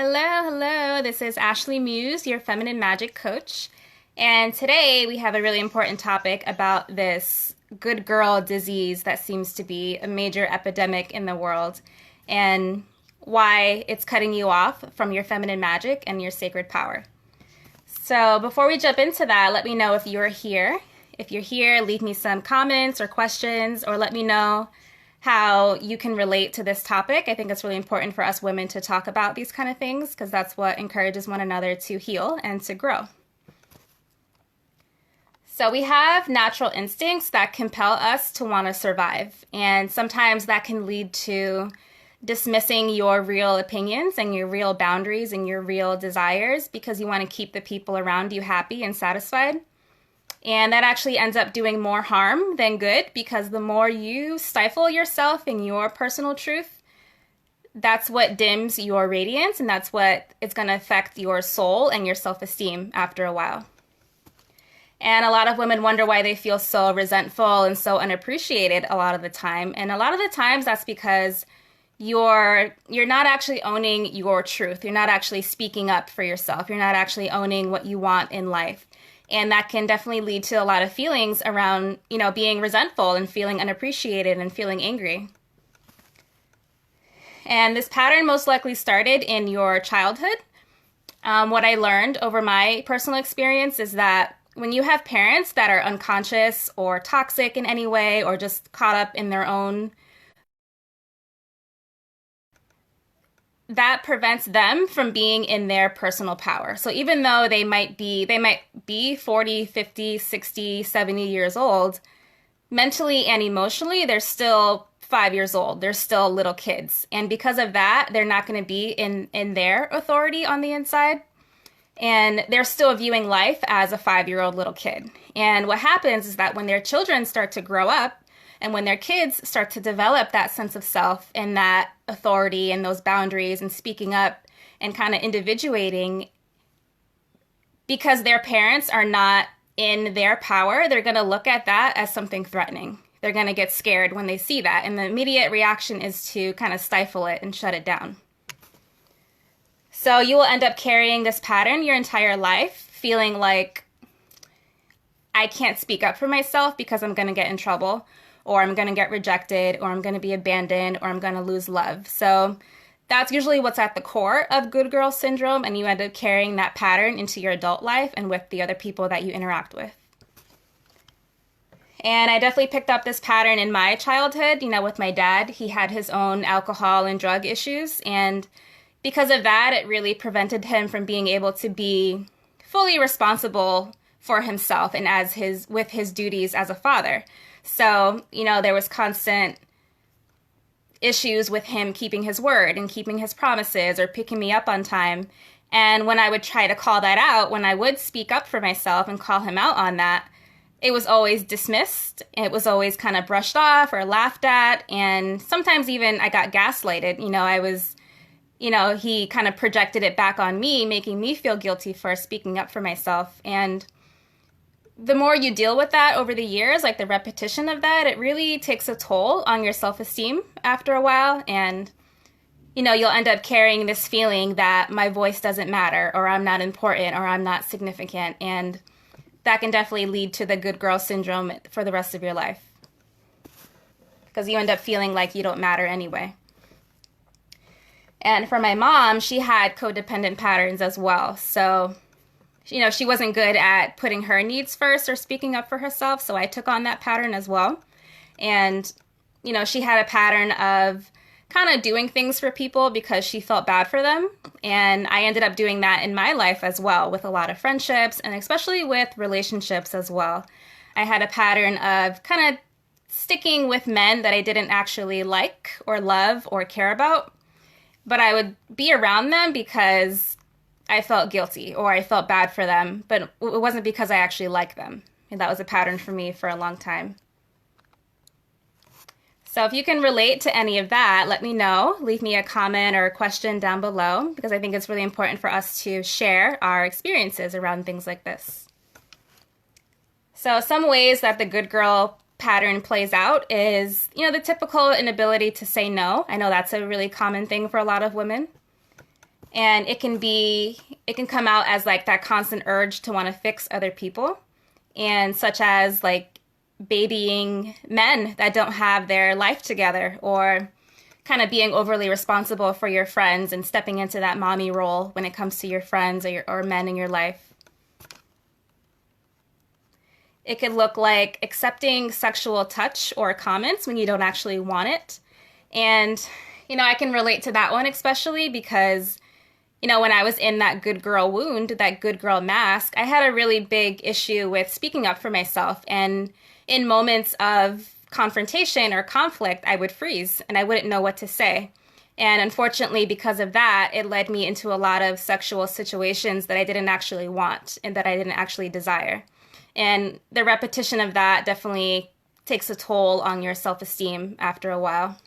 Hello, hello. This is Ashley Muse, your feminine magic coach. And today we have a really important topic about this good girl disease that seems to be a major epidemic in the world and why it's cutting you off from your feminine magic and your sacred power. So before we jump into that, let me know if you're here. If you're here, leave me some comments or questions, or let me know how you can relate to this topic. I think it's really important for us women to talk about these kind of things because that's what encourages one another to heal and to grow. So we have natural instincts that compel us to want to survive, and sometimes that can lead to dismissing your real opinions and your real boundaries and your real desires because you want to keep the people around you happy and satisfied. And that actually ends up doing more harm than good because the more you stifle yourself in your personal truth, that's what dims your radiance, and that's what is going to affect your soul and your self-esteem after a while. And a lot of women wonder why they feel so resentful and so unappreciated a lot of the time. And a lot of the times that's because you're not actually owning your truth. You're not actually speaking up for yourself. You're not actually owning what you want in life. And that can definitely lead to a lot of feelings around, being resentful and feeling unappreciated and feeling angry. And this pattern most likely started in your childhood. What I learned over my personal experience is that when you have parents that are unconscious or toxic in any way or just caught up in their own, that prevents them from being in their personal power. So even though they might be 40, 50, 60, 70 years old, mentally and emotionally, they're still 5 years old. They're still little kids. And because of that, they're not going to be in their authority on the inside. And they're still viewing life as a 5-year-old little kid. And what happens is that when their children start to grow up, and when their kids start to develop that sense of self and that authority and those boundaries and speaking up and kind of individuating, because their parents are not in their power, they're going to look at that as something threatening. They're going to get scared when they see that. And the immediate reaction is to kind of stifle it and shut it down. So you will end up carrying this pattern your entire life, feeling like I can't speak up for myself because I'm going to get in trouble, or I'm going to get rejected, or I'm going to be abandoned, or I'm going to lose love. So that's usually what's at the core of good girl syndrome, and you end up carrying that pattern into your adult life and with the other people that you interact with. And I definitely picked up this pattern in my childhood, with my dad. He had his own alcohol and drug issues, and because of that, it really prevented him from being able to be fully responsible for himself and with his duties as a father. So, there was constant issues with him keeping his word and keeping his promises or picking me up on time. And when I would try to call that out, when I would speak up for myself and call him out on that, it was always dismissed. It was always kind of brushed off or laughed at. And sometimes even I got gaslighted. He kind of projected it back on me, making me feel guilty for speaking up for myself. And the more you deal with that over the years, like the repetition of that, it really takes a toll on your self-esteem after a while. And, you'll end up carrying this feeling that my voice doesn't matter, or I'm not important, or I'm not significant. And that can definitely lead to the good girl syndrome for the rest of your life, because you end up feeling like you don't matter anyway. And for my mom, she had codependent patterns as well. So she wasn't good at putting her needs first or speaking up for herself, so I took on that pattern as well. And, she had a pattern of kind of doing things for people because she felt bad for them. And I ended up doing that in my life as well, with a lot of friendships and especially with relationships as well. I had a pattern of kind of sticking with men that I didn't actually like or love or care about, but I would be around them because I felt guilty or I felt bad for them, but it wasn't because I actually liked them. And that was a pattern for me for a long time. So if you can relate to any of that, let me know. Leave me a comment or a question down below, because I think it's really important for us to share our experiences around things like this. So some ways that the good girl pattern plays out is, the typical inability to say no. I know that's a really common thing for a lot of women. And it can come out as like that constant urge to want to fix other people, and such as like babying men that don't have their life together, or kind of being overly responsible for your friends and stepping into that mommy role when it comes to your friends or men in your life. It could look like accepting sexual touch or comments when you don't actually want it. And, I can relate to that one especially because when I was in that good girl wound, that good girl mask, I had a really big issue with speaking up for myself. And in moments of confrontation or conflict, I would freeze and I wouldn't know what to say. And unfortunately, because of that, it led me into a lot of sexual situations that I didn't actually want and that I didn't actually desire. And the repetition of that definitely takes a toll on your self-esteem after a while.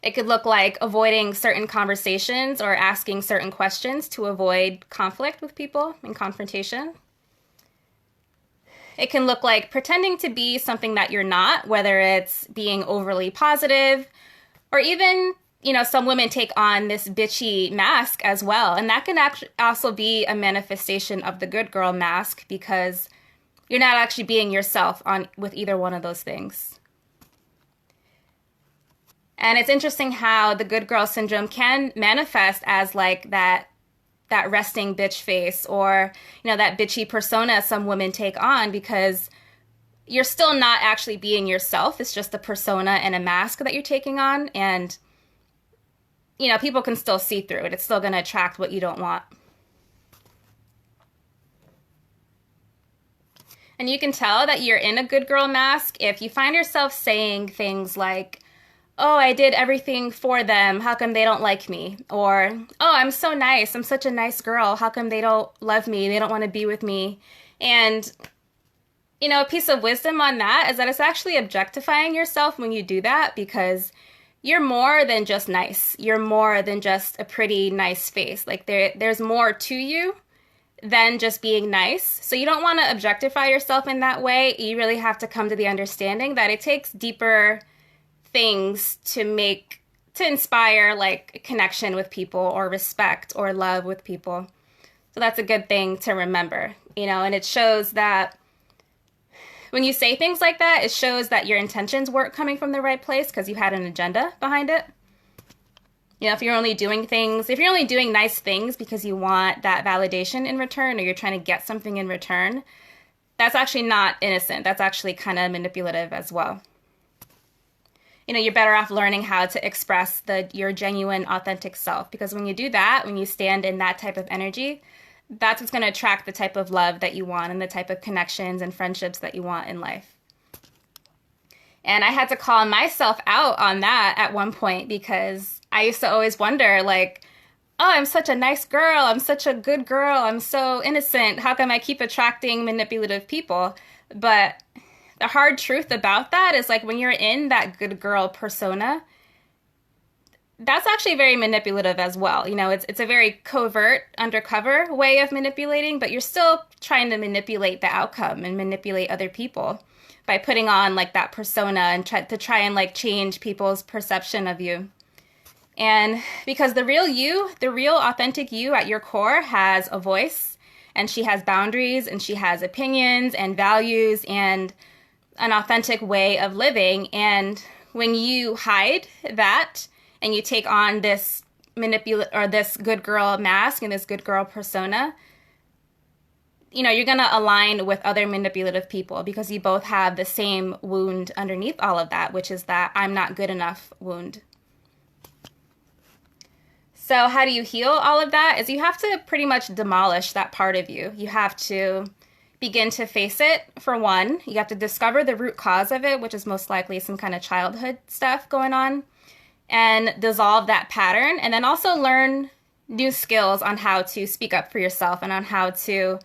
It could look like avoiding certain conversations or asking certain questions to avoid conflict with people and confrontation. It can look like pretending to be something that you're not, whether it's being overly positive, or even, some women take on this bitchy mask as well. And that can actually also be a manifestation of the good girl mask because you're not actually being yourself with either one of those things. And it's interesting how the good girl syndrome can manifest as like that resting bitch face, or, that bitchy persona some women take on, because you're still not actually being yourself. It's just a persona and a mask that you're taking on. And, people can still see through it. It's still going to attract what you don't want. And you can tell that you're in a good girl mask if you find yourself saying things like, oh, I did everything for them, how come they don't like me? Or, oh, I'm so nice, I'm such a nice girl, how come they don't love me, they don't want to be with me? And, a piece of wisdom on that is that it's actually objectifying yourself when you do that, because you're more than just nice. You're more than just a pretty, nice face. Like there's more to you than just being nice. So you don't want to objectify yourself in that way. You really have to come to the understanding that it takes deeper things to inspire like connection with people, or respect or love with people. So that's a good thing to remember, and it shows that when you say things like that, it shows that your intentions weren't coming from the right place because you had an agenda behind it. If you're only doing nice things because you want that validation in return, or you're trying to get something in return, that's actually not innocent. That's actually kind of manipulative as well. You're better off learning how to express your genuine, authentic self. Because when you do that, when you stand in that type of energy, that's what's going to attract the type of love that you want and the type of connections and friendships that you want in life. And I had to call myself out on that at one point, because I used to always wonder, like, oh, I'm such a nice girl, I'm such a good girl, I'm so innocent, how come I keep attracting manipulative people? But the hard truth about that is, like, when you're in that good girl persona, that's actually very manipulative as well. It's a very covert, undercover way of manipulating, but you're still trying to manipulate the outcome and manipulate other people by putting on like that persona and try and like change people's perception of you. And because the real authentic you at your core has a voice, and she has boundaries, and she has opinions and values and an authentic way of living. And when you hide that and you take on this this good girl mask and this good girl persona, you're going to align with other manipulative people, because you both have the same wound underneath all of that, which is that I'm not good enough wound. So how do you heal all of that? Is you have to pretty much demolish that part of you. You have to begin to face it, for one. You have to discover the root cause of it, which is most likely some kind of childhood stuff going on, and dissolve that pattern. And then also learn new skills on how to speak up for yourself and on how to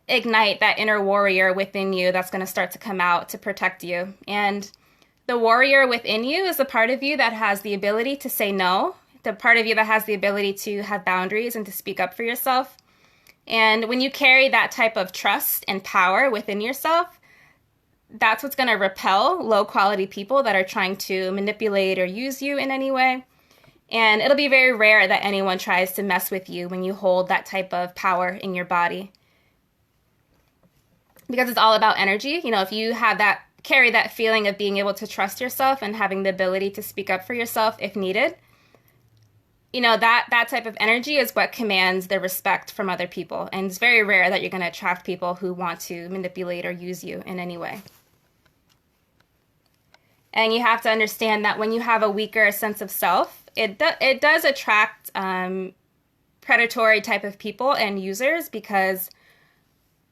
ignite that inner warrior within you that's going to start to come out to protect you. And the warrior within you is the part of you that has the ability to say no, the part of you that has the ability to have boundaries and to speak up for yourself. And when you carry that type of trust and power within yourself, that's what's going to repel low quality people that are trying to manipulate or use you in any way. And it'll be very rare that anyone tries to mess with you when you hold that type of power in your body. Because it's all about energy. You know, if you have that, carry that feeling of being able to trust yourself and having the ability to speak up for yourself if needed, you know, that type of energy is what commands the respect from other people. And it's very rare that you're going to attract people who want to manipulate or use you in any way. And you have to understand that when you have a weaker sense of self, it does attract predatory type of people and users, because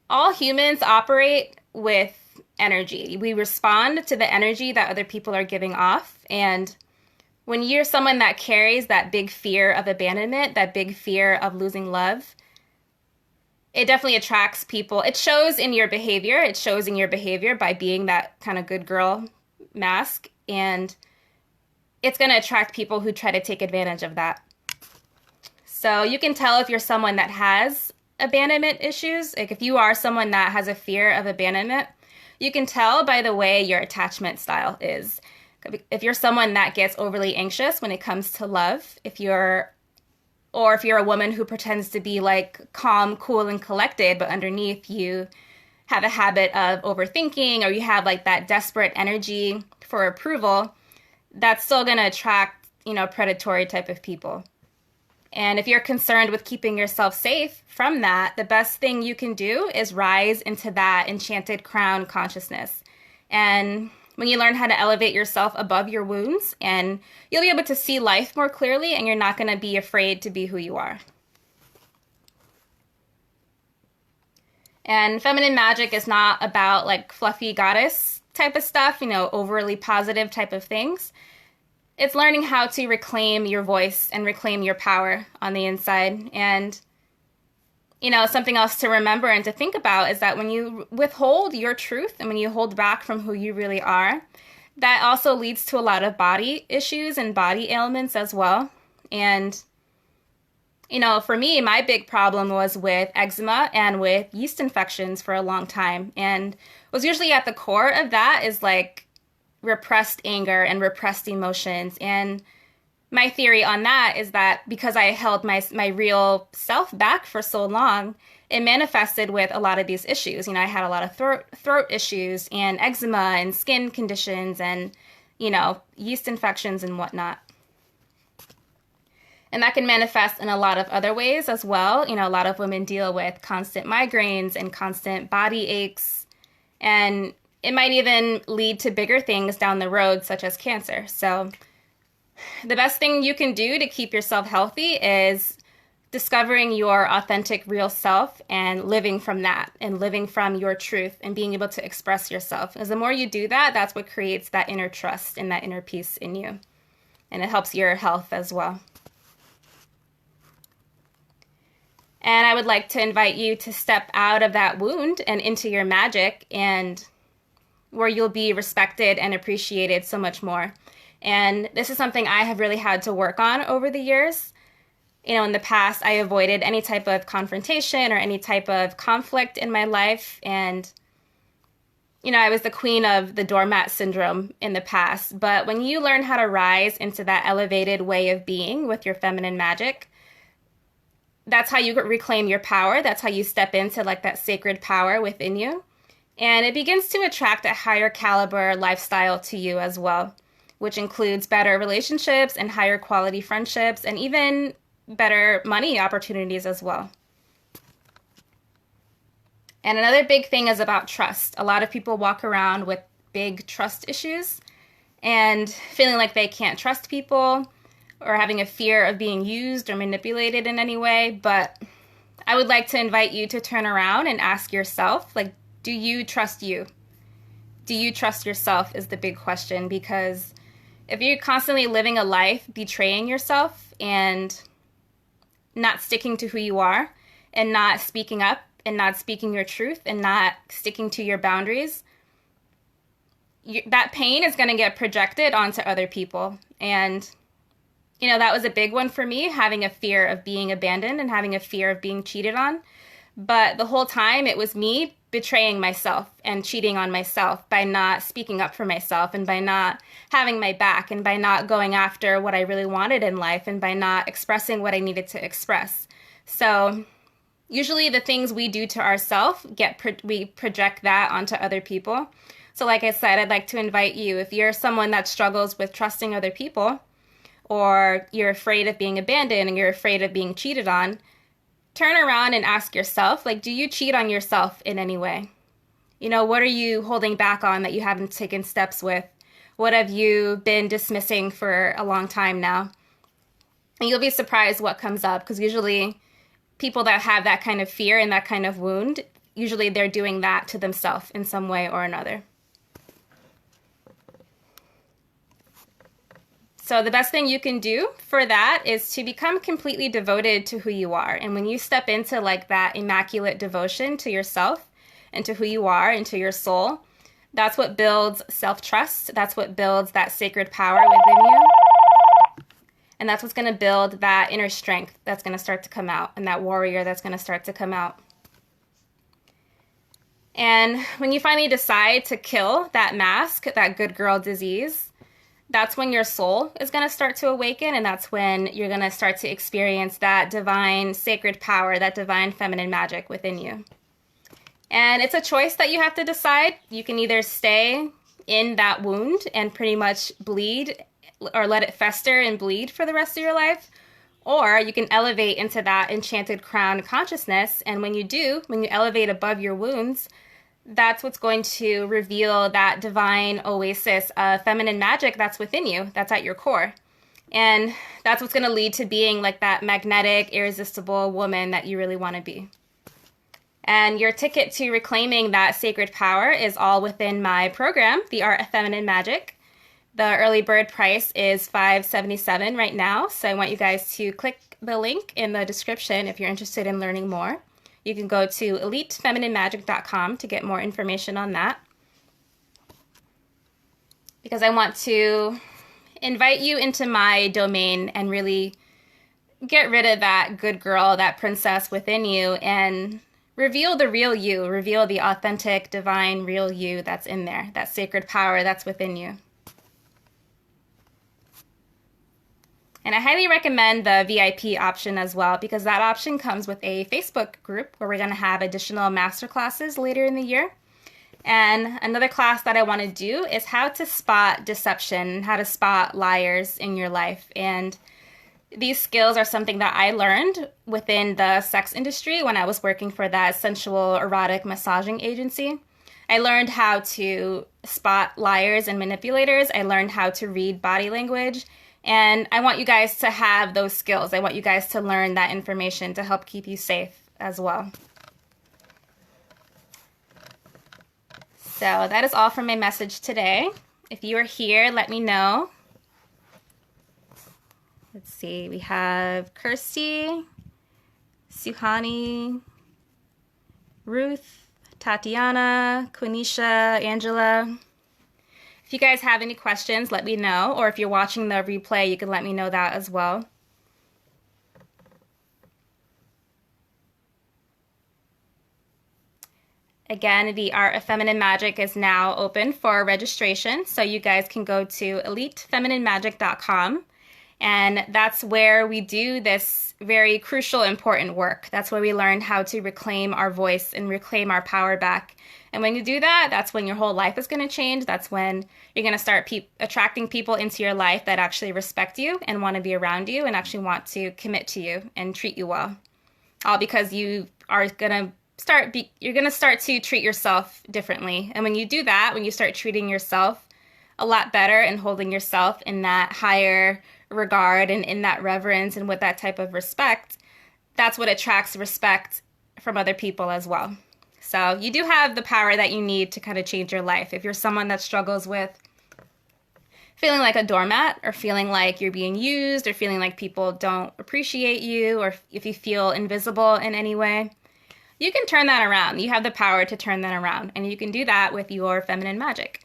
all humans operate with energy. We respond to the energy that other people are giving off. And when you're someone that carries that big fear of abandonment, that big fear of losing love, it definitely attracts people. It shows in your behavior. It shows in your behavior by being that kind of good girl mask. And it's going to attract people who try to take advantage of that. So you can tell if you're someone that has abandonment issues. Like if you are someone that has a fear of abandonment, you can tell by the way your attachment style is. If you're someone that gets overly anxious when it comes to love, if you're a woman who pretends to be like calm, cool, and collected, but underneath you have a habit of overthinking, or you have like that desperate energy for approval, that's still going to attract, you know, predatory type of people. And if you're concerned with keeping yourself safe from that, the best thing you can do is rise into that enchanted crown consciousness. And when you learn how to elevate yourself above your wounds, and you'll be able to see life more clearly, and you're not going to be afraid to be who you are. And feminine magic is not about like fluffy goddess type of stuff, you know, overly positive type of things. It's learning how to reclaim your voice and reclaim your power on the inside. And, you know, something else to remember and to think about is that when you withhold your truth and when you hold back from who you really are, that also leads to a lot of body issues and body ailments as well. And, you know, for me, my big problem was with eczema and with yeast infections for a long time. And was usually at the core of that is like repressed anger and repressed emotions. And my theory on that is that because I held my real self back for so long, it manifested with a lot of these issues. You know, I had a lot of throat issues and eczema and skin conditions and, you know, yeast infections and whatnot. And that can manifest in a lot of other ways as well. You know, a lot of women deal with constant migraines and constant body aches, and it might even lead to bigger things down the road, such as cancer. So the best thing you can do to keep yourself healthy is discovering your authentic, real self and living from that and living from your truth and being able to express yourself. As the more you do that, that's what creates that inner trust and that inner peace in you. And it helps your health as well. And I would like to invite you to step out of that wound and into your magic, and where you'll be respected and appreciated so much more. And this is something I have really had to work on over the years. You know, in the past, I avoided any type of confrontation or any type of conflict in my life. And, you know, I was the queen of the doormat syndrome in the past. But when you learn how to rise into that elevated way of being with your feminine magic, that's how you reclaim your power. That's how you step into like that sacred power within you. And it begins to attract a higher caliber lifestyle to you as well, which includes better relationships and higher quality friendships and even better money opportunities as well. And another big thing is about trust. A lot of people walk around with big trust issues and feeling like they can't trust people or having a fear of being used or manipulated in any way. But I would like to invite you to turn around and ask yourself, like, do you trust you? Do you trust yourself is the big question, because if you're constantly living a life betraying yourself and not sticking to who you are and not speaking up and not speaking your truth and not sticking to your boundaries, that pain is going to get projected onto other people. And, you know, that was a big one for me, having a fear of being abandoned and having a fear of being cheated on. But the whole time it was me betraying myself and cheating on myself by not speaking up for myself and by not having my back and by not going after what I really wanted in life and by not expressing what I needed to express. So usually the things we do to ourselves, we project that onto other people. So like I said, I'd like to invite you, if you're someone that struggles with trusting other people, or you're afraid of being abandoned and you're afraid of being cheated on, turn around and ask yourself, like, do you cheat on yourself in any way? You know, what are you holding back on that you haven't taken steps with? What have you been dismissing for a long time now? And you'll be surprised what comes up, because usually people that have that kind of fear and that kind of wound, usually they're doing that to themselves in some way or another. So the best thing you can do for that is to become completely devoted to who you are. And when you step into like that immaculate devotion to yourself and to who you are and to your soul, that's what builds self-trust. That's what builds that sacred power within you. And that's what's going to build that inner strength that's going to start to come out, and that warrior that's going to start to come out. And when you finally decide to kill that mask, that good girl disease, that's when your soul is going to start to awaken, and that's when you're going to start to experience that divine sacred power, that divine feminine magic within you. And it's a choice that you have to decide. You can either stay in that wound and pretty much bleed or let it fester and bleed for the rest of your life, or you can elevate into that enchanted crown consciousness. And when you do, when you elevate above your wounds, that's what's going to reveal that divine oasis of feminine magic that's within you, that's at your core. And that's what's going to lead to being like that magnetic, irresistible woman that you really want to be. And your ticket to reclaiming that sacred power is all within my program, The Art of Feminine Magic. The early bird price is $577 right now, so I want you guys to click the link in the description if you're interested in learning more. You can go to elitefeminine.magic.com to get more information on that. Because I want to invite you into my domain and really get rid of that good girl, that princess within you, and reveal the real you, reveal the authentic, divine, real you that's in there, that sacred power that's within you. And I highly recommend the VIP option as well, because that option comes with a Facebook group where we're going to have additional masterclasses later in the year. And another class that I want to do is how to spot deception, how to spot liars in your life. And these skills are something that I learned within the sex industry when I was working for that sensual erotic massaging agency. I learned how to spot liars and manipulators. I learned how to read body language. And I want you guys to have those skills. I want you guys to learn that information to help keep you safe as well. So that is all for my message today. If you are here, let me know. Let's see, we have Kirsty, Suhani, Ruth, Tatiana, Quenisha, Angela. If you guys have any questions, let me know. Or if you're watching the replay, you can let me know that as well. Again, the Art of Feminine Magic is now open for registration. So you guys can go to elitefemininemagicom. And that's where we do this very crucial, important work. That's where we learn how to reclaim our voice and reclaim our power back. And when you do that, that's when your whole life is going to change. That's when you're going to start attracting people into your life that actually respect you and want to be around you and actually want to commit to you and treat you well. All because you are going to you're going to start to treat yourself differently. And when you do that, when you start treating yourself a lot better and holding yourself in that higher regard and in that reverence and with that type of respect, that's what attracts respect from other people as well. So you do have the power that you need to kind of change your life. If you're someone that struggles with feeling like a doormat, or feeling like you're being used, or feeling like people don't appreciate you, or if you feel invisible in any way, you can turn that around. You have the power to turn that around, and you can do that with your feminine magic.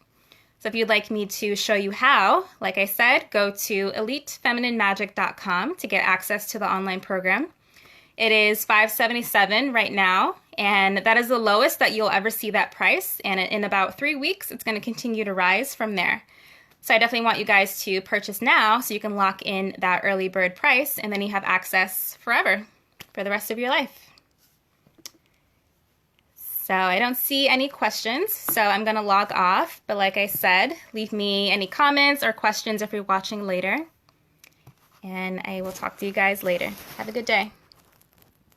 So if you'd like me to show you how, like I said, go to elitefemininemagicom to get access to the online program. It is $577 right now, and that is the lowest that you'll ever see that price. And in about 3 weeks, it's going to continue to rise from there. So I definitely want you guys to purchase now so you can lock in that early bird price, and then you have access forever for the rest of your life. So I don't see any questions, so I'm going to log off. But like I said, leave me any comments or questions if you're watching later. And I will talk to you guys later. Have a good day.